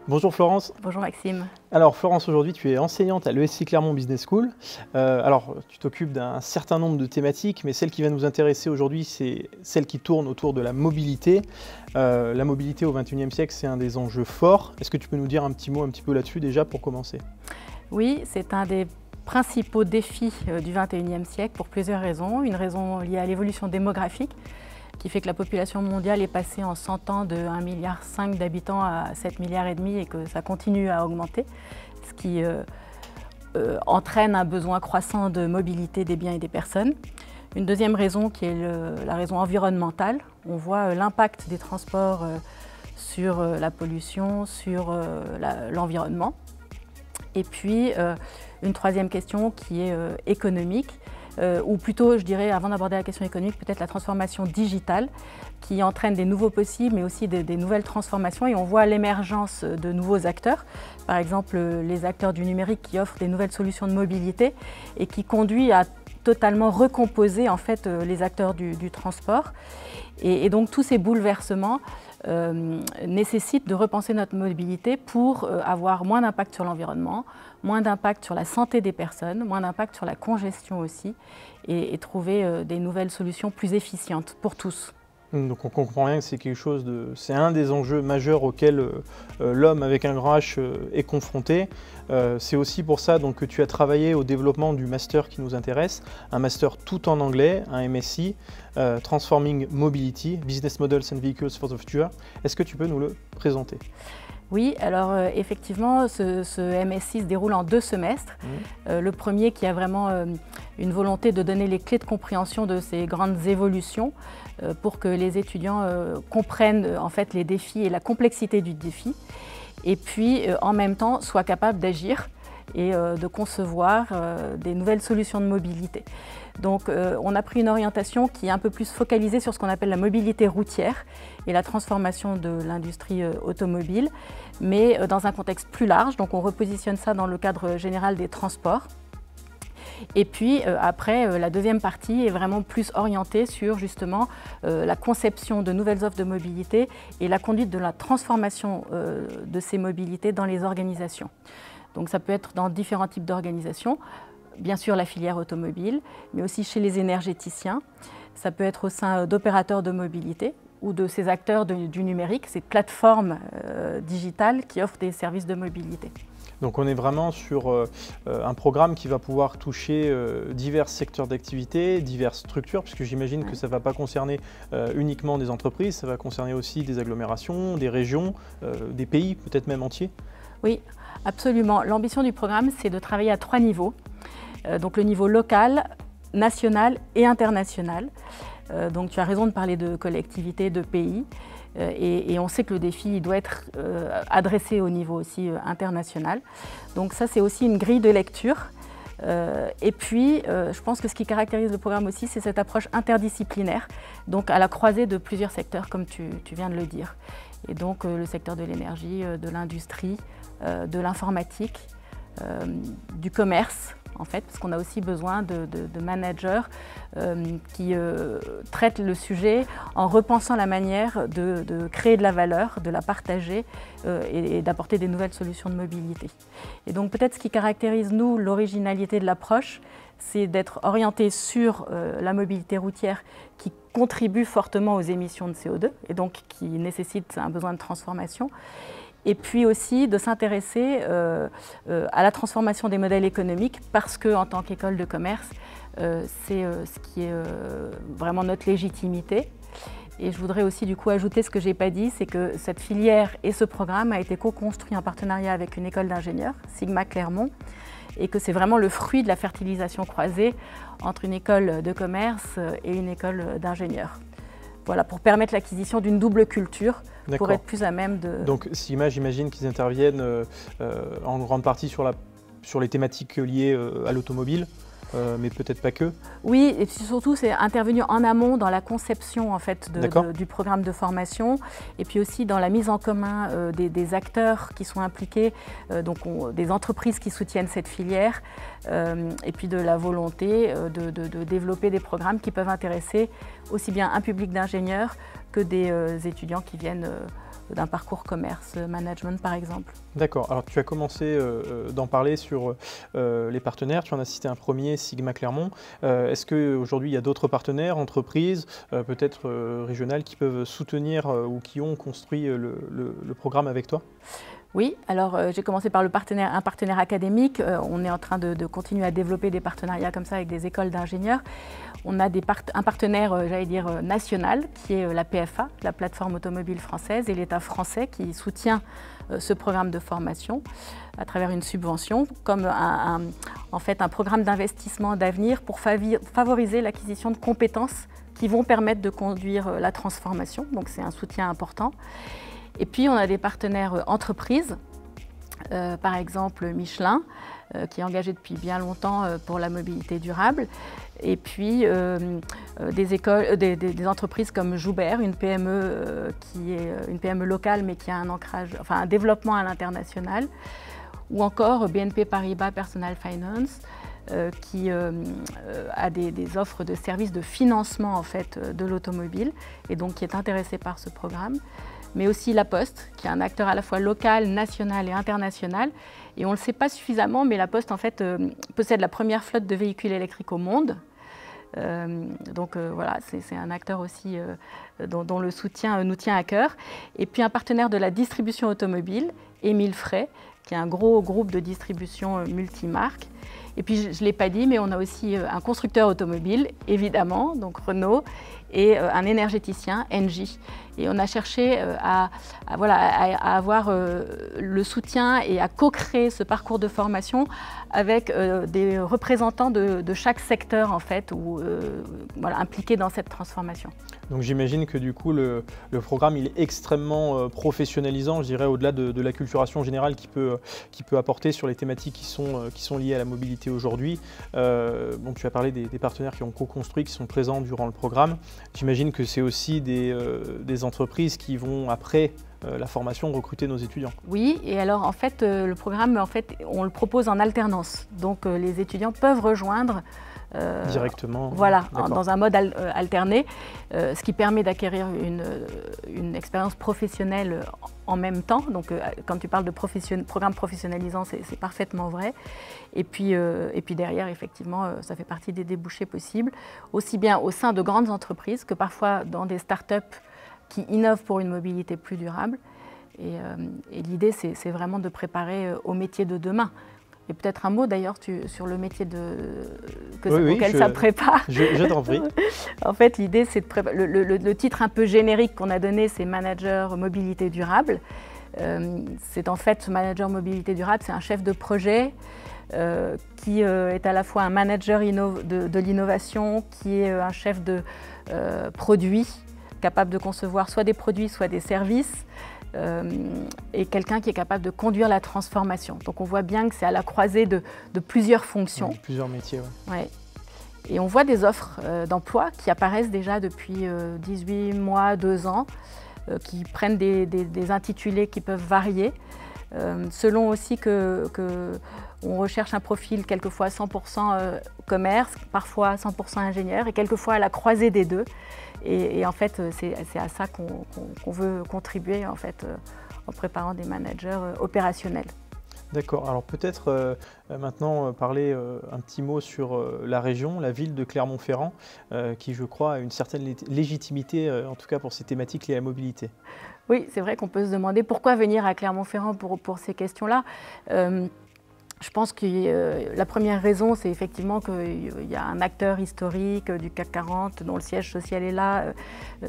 Bonjour Florence. Bonjour Maxime. Alors Florence, aujourd'hui tu es enseignante à l'ESC Clermont Business School. Alors tu t'occupes d'un certain nombre de thématiques, mais celle qui va nous intéresser aujourd'hui, c'est celle qui tourne autour de la mobilité. La mobilité au XXIe siècle, c'est un des enjeux forts. Est-ce que tu peux nous dire un petit peu là-dessus déjà pour commencer? Oui, c'est un des principaux défis du XXIe siècle pour plusieurs raisons. Une raison liée à l'évolution démographique, qui fait que la population mondiale est passée en 100 ans de 1,5 milliard d'habitants à 7,5 milliards et que ça continue à augmenter, ce qui entraîne un besoin croissant de mobilité des biens et des personnes. Une deuxième raison qui est la raison environnementale. On voit l'impact des transports sur la pollution, sur l'environnement. Et puis une troisième question qui est économique. Ou plutôt, je dirais, avant d'aborder la question économique, peut-être la transformation digitale qui entraîne des nouveaux possibles, mais aussi des nouvelles transformations. Et on voit l'émergence de nouveaux acteurs, par exemple les acteurs du numérique qui offrent des nouvelles solutions de mobilité et qui conduit à totalement recomposer en fait les acteurs du transport. Et donc tous ces bouleversements nécessitent de repenser notre mobilité pour avoir moins d'impact sur l'environnement, moins d'impact sur la santé des personnes, moins d'impact sur la congestion aussi, et trouver des nouvelles solutions plus efficientes pour tous. Donc on comprend bien que c'est quelque chose c'est un des enjeux majeurs auxquels l'homme avec un grand H est confronté. C'est aussi pour ça donc, que tu as travaillé au développement du master qui nous intéresse, un master tout en anglais, un MSc, Transforming Mobility, Business Models and Vehicles for the Future. Est-ce que tu peux nous le présenter? Oui, alors effectivement, ce MSc se déroule en 2 semestres. Le premier qui a vraiment une volonté de donner les clés de compréhension de ces grandes évolutions pour que les étudiants comprennent en fait les défis et la complexité du défi, et puis en même temps soient capables d'agir et de concevoir des nouvelles solutions de mobilité. Donc on a pris une orientation qui est un peu plus focalisée sur ce qu'on appelle la mobilité routière et la transformation de l'industrie automobile, mais dans un contexte plus large. Donc on repositionne ça dans le cadre général des transports. Et puis après, la deuxième partie est vraiment plus orientée sur justement la conception de nouvelles offres de mobilité et la conduite de la transformation de ces mobilités dans les organisations. Donc ça peut être dans différents types d'organisations. Bien sûr la filière automobile, mais aussi chez les énergéticiens. Ça peut être au sein d'opérateurs de mobilité ou de ces acteurs du numérique, ces plateformes digitales qui offrent des services de mobilité. Donc on est vraiment sur un programme qui va pouvoir toucher divers secteurs d'activité, diverses structures, puisque j'imagine que ça ne va pas concerner uniquement des entreprises, ça va concerner aussi des agglomérations, des régions, des pays, peut-être même entiers. Oui, absolument. L'ambition du programme, c'est de travailler à 3 niveaux. Donc le niveau local, national et international. Donc tu as raison de parler de collectivités, de pays. Et on sait que le défi doit être adressé au niveau aussi international. Donc ça, c'est aussi une grille de lecture. Et puis, je pense que ce qui caractérise le programme aussi, c'est cette approche interdisciplinaire, donc à la croisée de plusieurs secteurs, comme tu viens de le dire. Et donc le secteur de l'énergie, de l'industrie, de l'informatique, du commerce, en fait, parce qu'on a aussi besoin de managers qui traitent le sujet en repensant la manière de créer de la valeur, de la partager et d'apporter des nouvelles solutions de mobilité. Et donc peut-être ce qui caractérise, nous, l'originalité de l'approche, c'est d'être orienté sur la mobilité routière qui contribue fortement aux émissions de CO2 et donc qui nécessite un besoin de transformation. Et puis aussi de s'intéresser à la transformation des modèles économiques parce qu'en tant qu'école de commerce, c'est ce qui est vraiment notre légitimité. Et je voudrais aussi du coup ajouter ce que je n'ai pas dit, c'est que cette filière et ce programme a été co-construit en partenariat avec une école d'ingénieurs, Sigma Clermont, et que c'est vraiment le fruit de la fertilisation croisée entre une école de commerce et une école d'ingénieurs. Voilà, pour permettre l'acquisition d'une double culture, pour être plus à même de... Donc Sigma, j'imagine qu'ils interviennent en grande partie sur les thématiques liées à l'automobile. mais peut-être pas que. Oui, et surtout c'est intervenu en amont dans la conception en fait du programme de formation, et puis aussi dans la mise en commun des acteurs qui sont impliqués, donc des entreprises qui soutiennent cette filière, et puis de la volonté de développer des programmes qui peuvent intéresser aussi bien un public d'ingénieurs que des étudiants qui viennent d'un parcours commerce, management par exemple. D'accord, alors tu as commencé d'en parler sur les partenaires, tu en as cité un premier, Sigma Clermont. Est-ce qu'aujourd'hui il y a d'autres partenaires, entreprises, peut-être régionales qui peuvent soutenir ou qui ont construit le programme avec toi ? Oui, alors j'ai commencé par un partenaire académique. On est en train de continuer à développer des partenariats comme ça avec des écoles d'ingénieurs. On a un partenaire, j'allais dire, national, qui est la PFA, la plateforme automobile française, et l'État français qui soutient ce programme de formation à travers une subvention, comme en fait un programme d'investissement d'avenir pour favoriser l'acquisition de compétences qui vont permettre de conduire la transformation. Donc c'est un soutien important. Et puis on a des partenaires entreprises, par exemple Michelin, qui est engagé depuis bien longtemps pour la mobilité durable. Et puis des entreprises comme Joubert, une PME qui est une PME locale mais qui a un développement à l'international. Ou encore BNP Paribas Personal Finance, qui a des offres de services de financement en fait, de l'automobile et donc qui est intéressé par ce programme. Mais aussi La Poste, qui est un acteur à la fois local, national et international. Et on ne le sait pas suffisamment, mais La Poste en fait, possède la première flotte de véhicules électriques au monde. Donc voilà, c'est un acteur aussi dont le soutien nous tient à cœur. Et puis un partenaire de la distribution automobile, Émile Frey, qui est un gros groupe de distribution multimarque. Et puis je ne l'ai pas dit, mais on a aussi un constructeur automobile, évidemment, donc Renault, et un énergéticien, Engie. Et on a cherché à avoir le soutien et à co-créer ce parcours de formation avec des représentants de chaque secteur en fait, impliqués dans cette transformation. Donc j'imagine que du coup le programme il est extrêmement professionnalisant, je dirais au-delà de l'acculturation générale qu'il peut apporter sur les thématiques qui sont liées à la mobilité aujourd'hui. Bon, tu as parlé des partenaires qui ont co-construit, qui sont présents durant le programme. J'imagine que c'est aussi des entreprises qui vont après la formation recruter nos étudiants. Oui, et alors en fait le programme on le propose en alternance, donc les étudiants peuvent rejoindre directement. Voilà, dans un mode alterné, ce qui permet d'acquérir une expérience professionnelle en même temps. Donc quand tu parles de programme professionnalisant, c'est parfaitement vrai. Et puis derrière, effectivement, ça fait partie des débouchés possibles, aussi bien au sein de grandes entreprises que parfois dans des startups qui innovent pour une mobilité plus durable. Et l'idée, c'est vraiment de préparer au métier de demain. Et peut-être un mot d'ailleurs sur le métier auquel ça prépare. Je t'en prie. En fait, l'idée, c'est de préparer. Le titre un peu générique qu'on a donné, c'est Manager Mobilité Durable. C'est en fait, ce Manager Mobilité Durable, c'est un chef de projet qui est à la fois un manager de l'innovation, qui est un chef de produit, capable de concevoir soit des produits, soit des services. Et quelqu'un qui est capable de conduire la transformation. Donc on voit bien que c'est à la croisée de plusieurs fonctions. Oui, plusieurs métiers, oui. Ouais. Et on voit des offres d'emploi qui apparaissent déjà depuis 18 mois, 2 ans, qui prennent des intitulés qui peuvent varier, selon aussi on recherche un profil quelquefois 100% commerce, parfois 100% ingénieur, et quelquefois à la croisée des deux. Et en fait, c'est à ça qu'on veut contribuer en fait, en préparant des managers opérationnels. D'accord. Alors peut-être maintenant parler un petit mot sur la région, la ville de Clermont-Ferrand, qui je crois a une certaine légitimité, en tout cas pour ces thématiques liées à la mobilité. Oui, c'est vrai qu'on peut se demander pourquoi venir à Clermont-Ferrand pour ces questions-là. Je pense que la première raison, c'est effectivement qu'il y a un acteur historique du CAC 40 dont le siège social est là.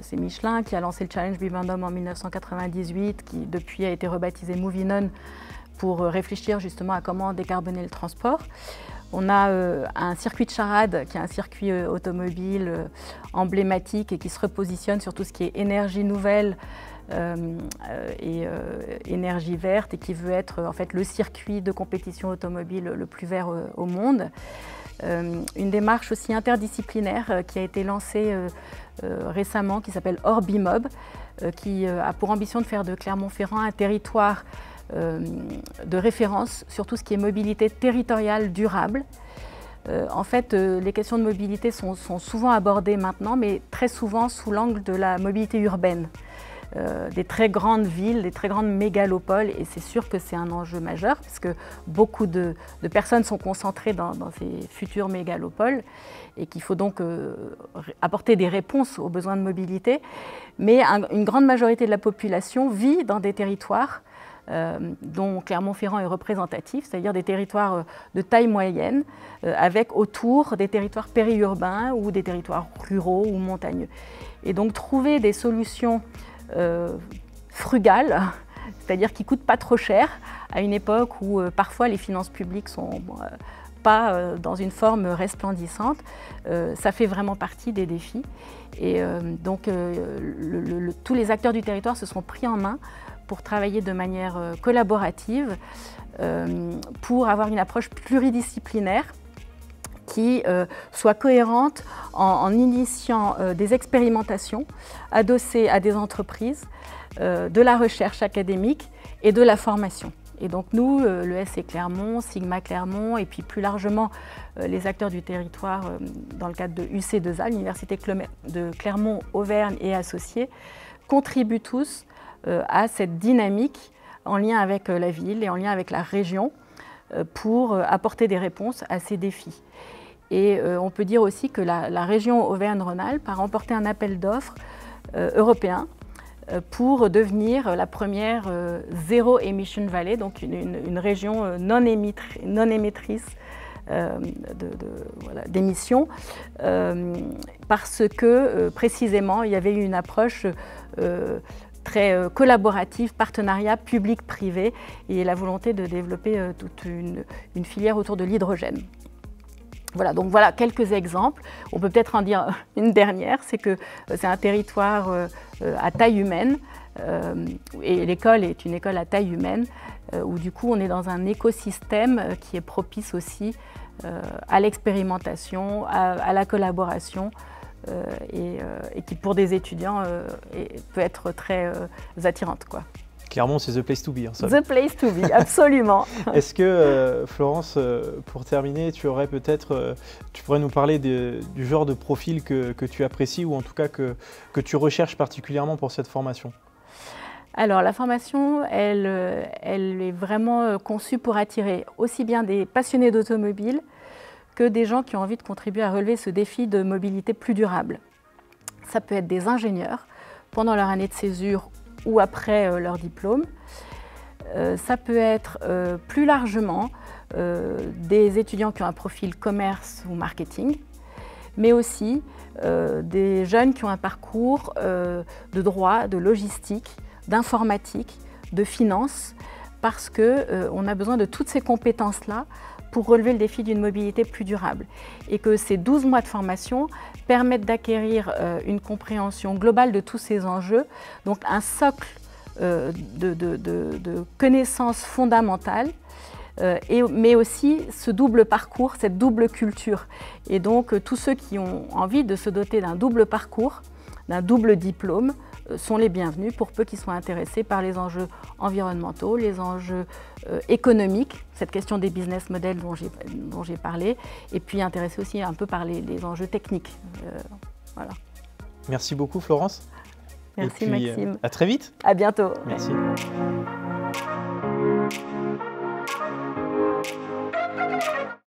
C'est Michelin qui a lancé le Challenge Bibendum en 1998, qui depuis a été rebaptisé Moving On pour réfléchir justement à comment décarboner le transport. On a un circuit de charade qui est un circuit automobile emblématique et qui se repositionne sur tout ce qui est énergie nouvelle et énergie verte et qui veut être en fait le circuit de compétition automobile le plus vert au monde. Une démarche aussi interdisciplinaire qui a été lancée récemment qui s'appelle Orbimob, qui a pour ambition de faire de Clermont-Ferrand un territoire de référence sur tout ce qui est mobilité territoriale durable. En fait, les questions de mobilité sont souvent abordées maintenant, mais très souvent sous l'angle de la mobilité urbaine, des très grandes villes, des très grandes mégalopoles, et c'est sûr que c'est un enjeu majeur, puisque beaucoup de personnes sont concentrées dans ces futures mégalopoles, et qu'il faut donc apporter des réponses aux besoins de mobilité. Mais une grande majorité de la population vit dans des territoires dont Clermont-Ferrand est représentatif, c'est-à-dire des territoires de taille moyenne, avec autour des territoires périurbains ou des territoires ruraux ou montagneux. Et donc trouver des solutions frugales, c'est-à-dire qui ne coûtent pas trop cher, à une époque où parfois les finances publiques sont pas dans une forme resplendissante, ça fait vraiment partie des défis. Et donc tous les acteurs du territoire se sont pris en main pour travailler de manière collaborative, pour avoir une approche pluridisciplinaire qui soit cohérente en initiant des expérimentations adossées à des entreprises, de la recherche académique et de la formation. Et donc nous, l'ESC Clermont, Sigma Clermont et puis plus largement les acteurs du territoire dans le cadre de UC2A, l'Université de Clermont-Auvergne et associés, contribuent tous à cette dynamique en lien avec la ville et en lien avec la région pour apporter des réponses à ces défis. Et on peut dire aussi que la région Auvergne-Rhône-Alpes a remporté un appel d'offres européen pour devenir la première Zero Emission Valley, donc une région non émettrice d'émissions, parce que précisément il y avait eu une approche très collaborative, partenariat public-privé et la volonté de développer toute une filière autour de l'hydrogène. Voilà, donc voilà quelques exemples. On peut peut-être en dire une dernière, c'est que c'est un territoire à taille humaine et l'école est une école à taille humaine où du coup on est dans un écosystème qui est propice aussi à l'expérimentation, à la collaboration et qui pour des étudiants peut être très attirante, quoi. Clairement, c'est the place to be. Hein, the place to be, absolument. Est-ce que, Florence, pour terminer, tu pourrais nous parler du genre de profil que tu apprécies ou en tout cas que tu recherches particulièrement pour cette formation? Alors, la formation, elle est vraiment conçue pour attirer aussi bien des passionnés d'automobile que des gens qui ont envie de contribuer à relever ce défi de mobilité plus durable. Ça peut être des ingénieurs pendant leur année de césure ou après leur diplôme. Ça peut être plus largement des étudiants qui ont un profil commerce ou marketing, mais aussi des jeunes qui ont un parcours de droit, de logistique, d'informatique, de finance, parce qu'on a besoin de toutes ces compétences-là pour relever le défi d'une mobilité plus durable. Et que ces 12 mois de formation permettent d'acquérir une compréhension globale de tous ces enjeux, donc un socle de connaissances fondamentales, mais aussi ce double parcours, cette double culture. Et donc tous ceux qui ont envie de se doter d'un double parcours, d'un double diplôme, sont les bienvenus pour peu qu'ils soient intéressés par les enjeux environnementaux, les enjeux économiques, cette question des business models dont j'ai parlé, et puis intéressés aussi un peu par les enjeux techniques. Voilà. Merci beaucoup Florence. Merci et puis, Maxime. À très vite. À bientôt. Merci. Ouais.